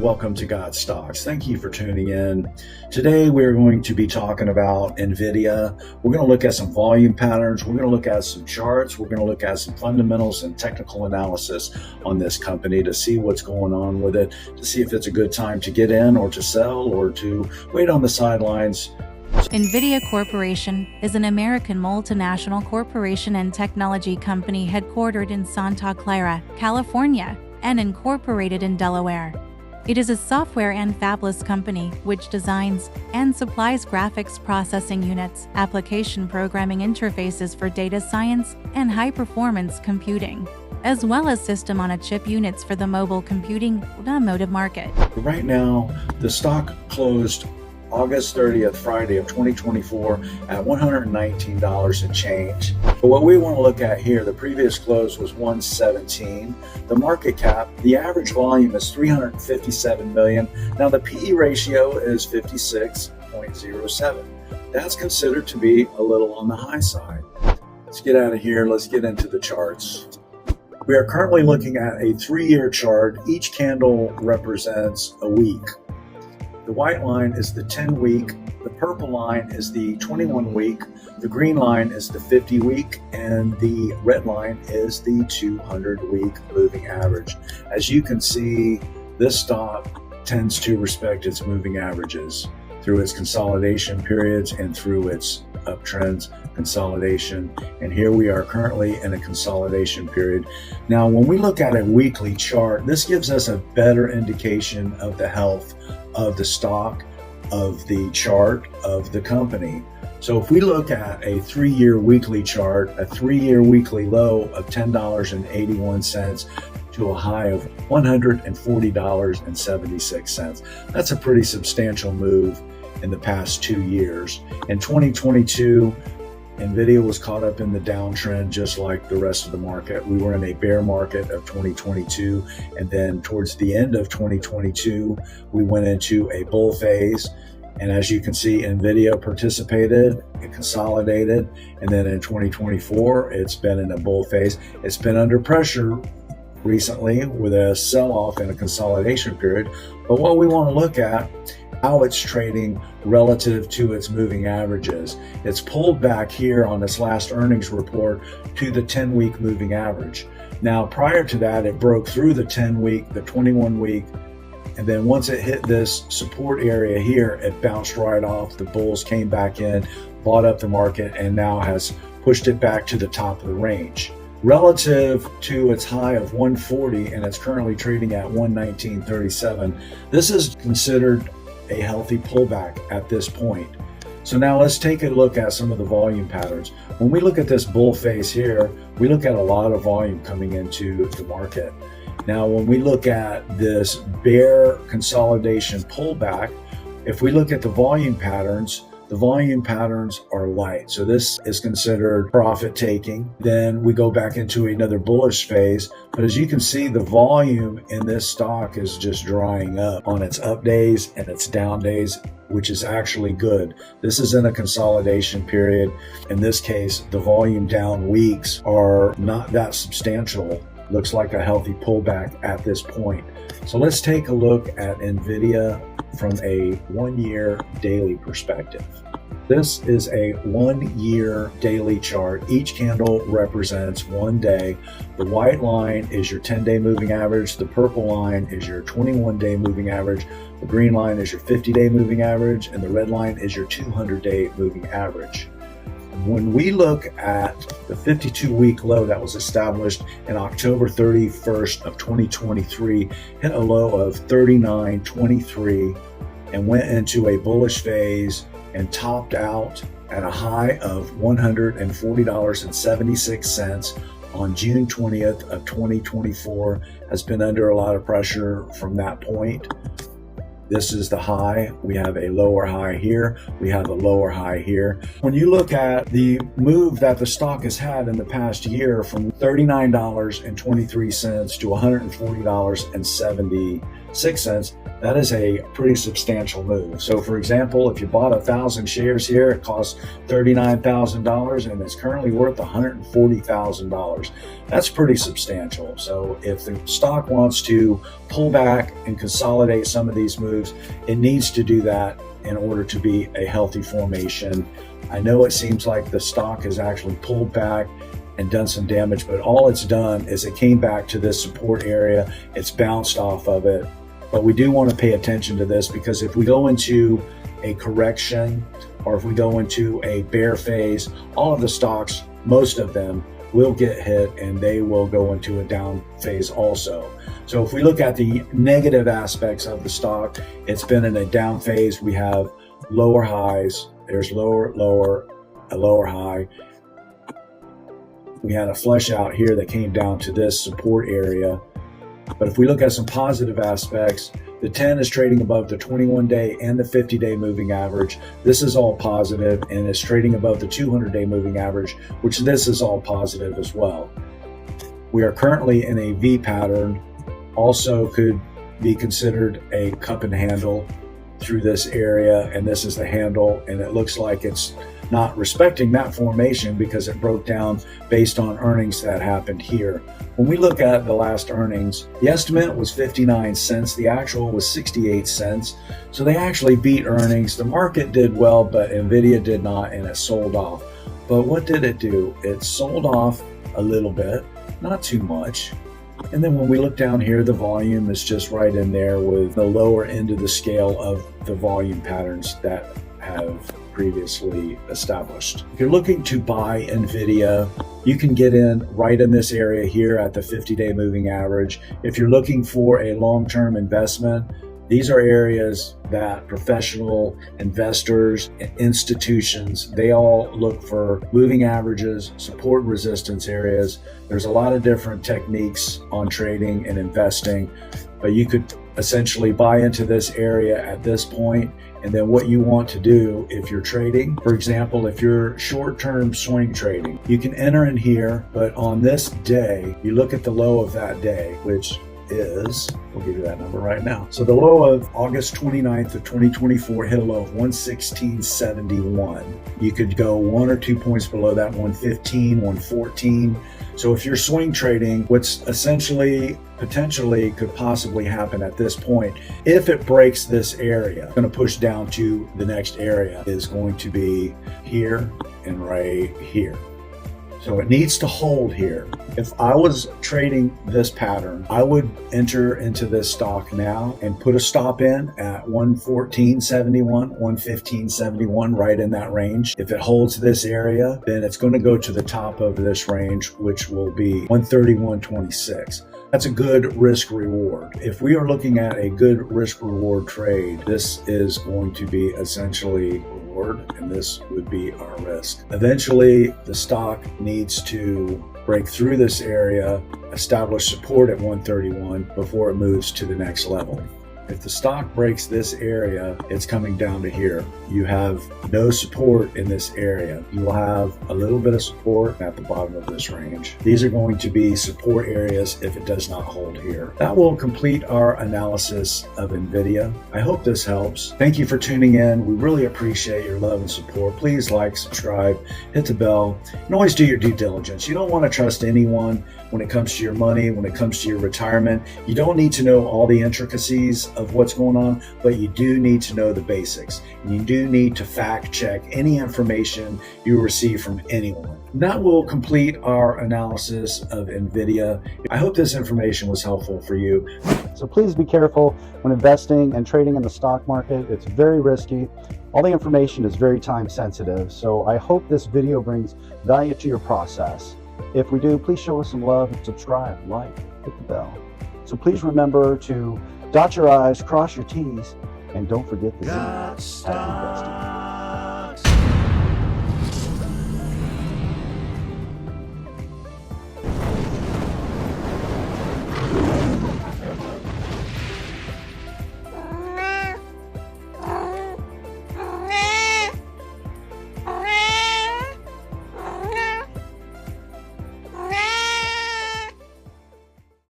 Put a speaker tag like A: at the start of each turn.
A: welcome to gotstockz. Thank you for tuning in. Today we're going to be talking about Nvidia. We're going to look at some volume patterns. We're going to look at some charts. We're going to look at some fundamentals and technical analysis on this company to see what's going on with it, to see if it's a good time to get in or to sell or to wait on the sidelines.
B: Nvidia Corporation is an American multinational corporation and technology company headquartered in Santa Clara, California, and incorporated in Delaware. It is a software and fabless company which designs and supplies graphics processing units, application programming interfaces for data science and high-performance computing, as well as system-on-a-chip units for the mobile computing automotive market.
A: Right now, the stock closed August 30th, Friday of 2024 at $119 and change. But what we want to look at here, the previous close was 117. The market cap, the average volume is 357 million. Now the PE ratio is 56.07. That's considered to be a little on the high side. Let's get out of here. Let's get into the charts. We are currently looking at a 3-year chart. Each candle represents a week. The white line is the 10-week, the purple line is the 21-week, the green line is the 50-week, and the red line is the 200-week moving average. As you can see, this stock tends to respect its moving averages through its consolidation periods and through its uptrends, consolidation, and here we are currently in a consolidation period. Now, when we look at a weekly chart, this gives us a better indication of the health of the stock, of the chart, of the company. So if we look at a 3-year weekly chart, a 3-year weekly low of $10.81 to a high of $140.76. That's a pretty substantial move in the past 2 years. In 2022, Nvidia was caught up in the downtrend just like the rest of the market. We were in a bear market of 2022, and then towards the end of 2022, we went into a bull phase. And as you can see, Nvidia participated, it consolidated, and then in 2024, it's been in a bull phase. It's been under pressure recently with a sell-off and a consolidation period. But what we want to look at, how it's trading relative to its moving averages. It's pulled back here on its last earnings report to the 10-week moving average. Now, prior to that, it broke through the 10-week, the 21-week, and then once it hit this support area here, it bounced right off. The bulls came back in, bought up the market, and now has pushed it back to the top of the range. Relative to its high of 140, and it's currently trading at 119.37, this is considered a healthy pullback at this point. So now let's take a look at some of the volume patterns. When we look at this bull phase here, we look at a lot of volume coming into the market. Now, when we look at this bear consolidation pullback, if we look at the volume patterns are light. So this is considered profit taking. Then we go back into another bullish phase. But as you can see, the volume in this stock is just drying up on its up days and its down days, which is actually good. This is in a consolidation period. In this case, the volume down weeks are not that substantial. Looks like a healthy pullback at this point. So let's take a look at Nvidia from a 1-year daily perspective. This is a 1-year daily chart. Each candle represents 1 day. The white line is your 10-day moving average. The purple line is your 21-day moving average. The green line is your 50-day moving average. And the red line is your 200-day moving average. When we look at the 52-week low that was established in October 31st of 2023, hit a low of 39.23 and went into a bullish phase and topped out at a high of $140.76 on June 20th of 2024, has been under a lot of pressure from that point. This is the high. We have a lower high here. We have a lower high here. When you look at the move that the stock has had in the past year from $39.23 to $140.70, 6 cents, that is a pretty substantial move. So for example, if you bought 1,000 shares here, it costs $39,000 and it's currently worth $140,000. That's pretty substantial. So if the stock wants to pull back and consolidate some of these moves, it needs to do that in order to be a healthy formation. I know it seems like the stock has actually pulled back and done some damage, but all it's done is it came back to this support area. It's bounced off of it. But we do want to pay attention to this, because if we go into a correction or if we go into a bear phase, all of the stocks, most of them, will get hit and they will go into a down phase also. So if we look at the negative aspects of the stock, it's been in a down phase. We have lower highs. There's lower, a lower high. We had a flush out here that came down to this support area. But if we look at some positive aspects, the 10 is trading above the 21-day and the 50-day moving average. This is all positive, and it's trading above the 200-day moving average, which this is all positive as well. We are currently in a V pattern, also could be considered a cup and handle through this area, and this is the handle, and it looks like it's not respecting that formation because it broke down based on earnings that happened here. When we look at the last earnings, the estimate was 59 cents. The actual was 68 cents. So they actually beat earnings. The market did well, but Nvidia did not, and it sold off. But what did it do? It sold off a little bit, not too much. And then when we look down here, the volume is just right in there with the lower end of the scale of the volume patterns that have previously established. If you're looking to buy Nvidia, you can get in right in this area here at the 50-day moving average. If you're looking for a long-term investment, these are areas that professional investors and institutions, they all look for moving averages, support and resistance areas. There's a lot of different techniques on trading and investing, but you could essentially buy into this area at this point. And then what you want to do if you're trading, for example, if you're short-term swing trading, you can enter in here, but on this day, you look at the low of that day, which is, we'll give you that number right now. So the low of August 29th of 2024 hit a low of 116.71. You could go 1 or 2 points below that, 115, 114. So if you're swing trading, what's essentially potentially could possibly happen at this point, if it breaks this area, it's going to push down to the next area, is going to be here and right here. So it needs to hold here. If I was trading this pattern, I would enter into this stock now and put a stop in at 114.71, 115.71, right in that range. If it holds this area, then it's going to go to the top of this range, which will be 131.26. That's a good risk reward. If we are looking at a good risk reward trade, this is going to be essentially reward, and this would be our risk. Eventually, the stock needs to break through this area, establish support at 131 before it moves to the next level. If the stock breaks this area, it's coming down to here. You have no support in this area. You will have a little bit of support at the bottom of this range. These are going to be support areas if it does not hold here. That will complete our analysis of Nvidia. I hope this helps. Thank you for tuning in. We really appreciate your love and support. Please like, subscribe, hit the bell, and always do your due diligence. You don't want to trust anyone when it comes to your money, when it comes to your retirement. You don't need to know all the intricacies of what's going on, but you do need to know the basics. And you do need to fact check any information you receive from anyone. That will complete our analysis of Nvidia. I hope this information was helpful for you.
C: So please be careful when investing and trading in the stock market. It's very risky. All the information is very time sensitive. So I hope this video brings value to your process. If we do, please show us some love and subscribe, like, hit the bell. So please remember to dot your I's, cross your T's, and don't forget the Z. Happy investing.